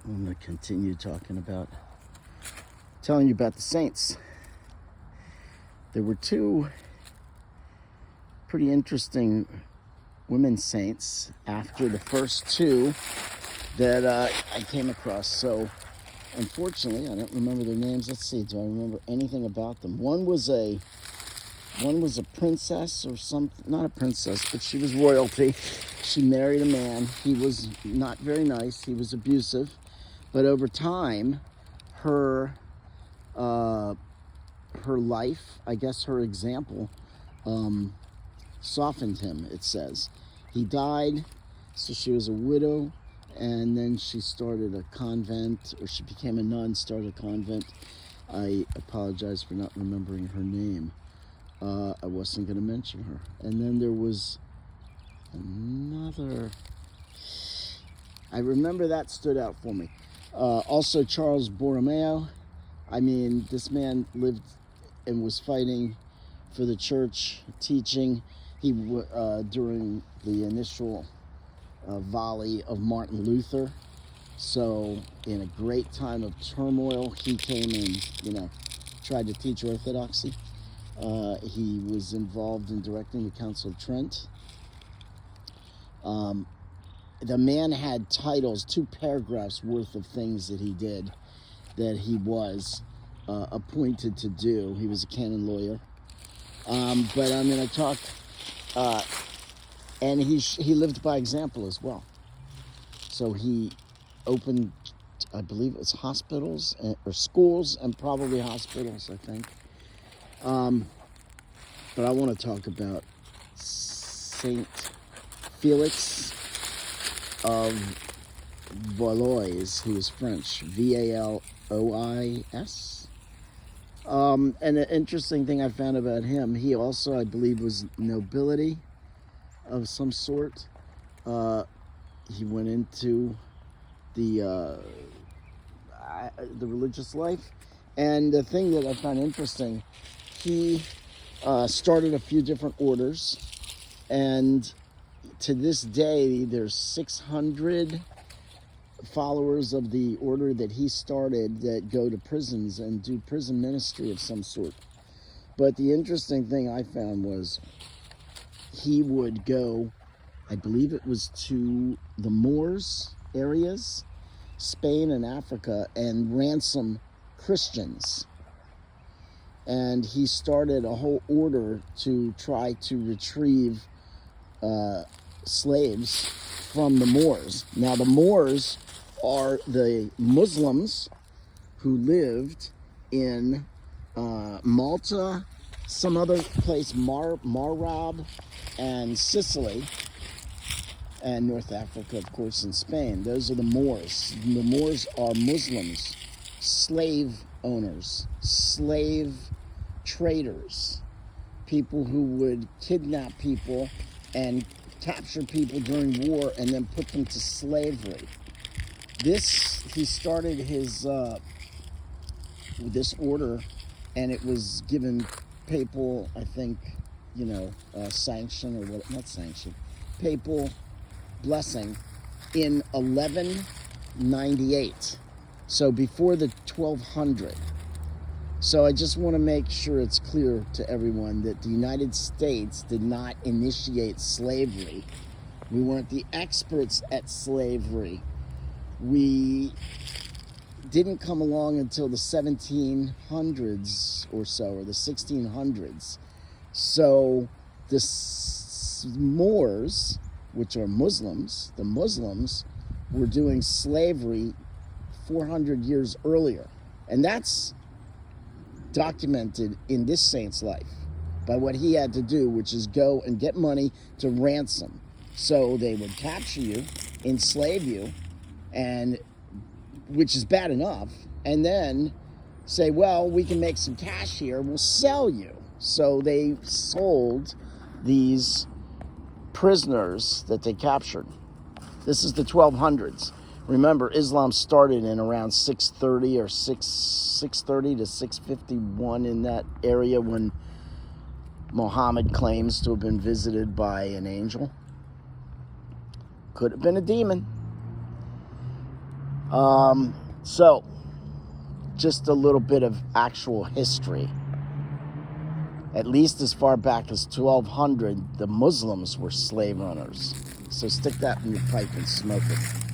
I'm going to continue telling you about the saints. There were two pretty interesting women saints after the first two that I came across. So, unfortunately, I don't remember their names. Let's see, do I remember anything about them? One was a princess or something, not a princess, but she was royalty. She married a man. He was not very nice. He was abusive. But over time, her life, I guess her example, softened him, it says. He died, so she was a widow, and then she started a convent, or she became a nun, started a convent. I apologize for not remembering her name. I wasn't going to mention her. And then there was another. I remember that stood out for me. Also Charles Borromeo. I mean, this man lived and was fighting for the church, teaching. He during the initial volley of Martin Luther. So in a great time of turmoil, he came and, tried to teach orthodoxy. He was involved in directing the Council of Trent. The man had titles, 2 paragraphs worth of things that he did, that he was appointed to do. He was a canon lawyer. But I'm going to talk, and he lived by example as well. So he opened, I believe it was hospitals, or schools, and probably hospitals, I think. But I want to talk about Saint Felix of Valois, who is French, Valois. And an interesting thing I found about him, he also, I believe, was nobility of some sort. He went into the religious life. And the thing that I found interesting, he started a few different orders, and to this day there's 600 followers of the order that he started that go to prisons and do prison ministry of some sort. But the interesting thing I found was he would go, I believe it was to the Moors areas, Spain and Africa, and ransom Christians. And he started a whole order to try to retrieve slaves from the Moors. Now, the Moors are the Muslims who lived in Malta, some other place, Marab, and Sicily, and North Africa, of course, and Spain. Those are the Moors. The Moors are Muslims, slave owners, slave traders, people who would kidnap people and capture people during war and then put them to slavery. He started his this order, and it was given papal, I think, sanction, or what? Not sanction, papal blessing in 1198. So before the 1200. So I just want to make sure it's clear to everyone that the United States did not initiate slavery. We weren't the experts at slavery. We didn't come along until the 1700s or so, or the 1600s. So the Moors, which are Muslims, the Muslims were doing slavery 400 years earlier. And that's documented in this saint's life by what he had to do, which is go and get money to ransom. So they would capture you, enslave you, and which is bad enough, and then say, well, we can make some cash here, we'll sell you. So they sold these prisoners that they captured. This is the 1200s. Remember, Islam started in around 630 or 630 to 651, in that area, when Muhammad claims to have been visited by an angel. Could have been a demon. So, just a little bit of actual history. At least as far back as 1200, the Muslims were slave owners. So stick that in your pipe and smoke it.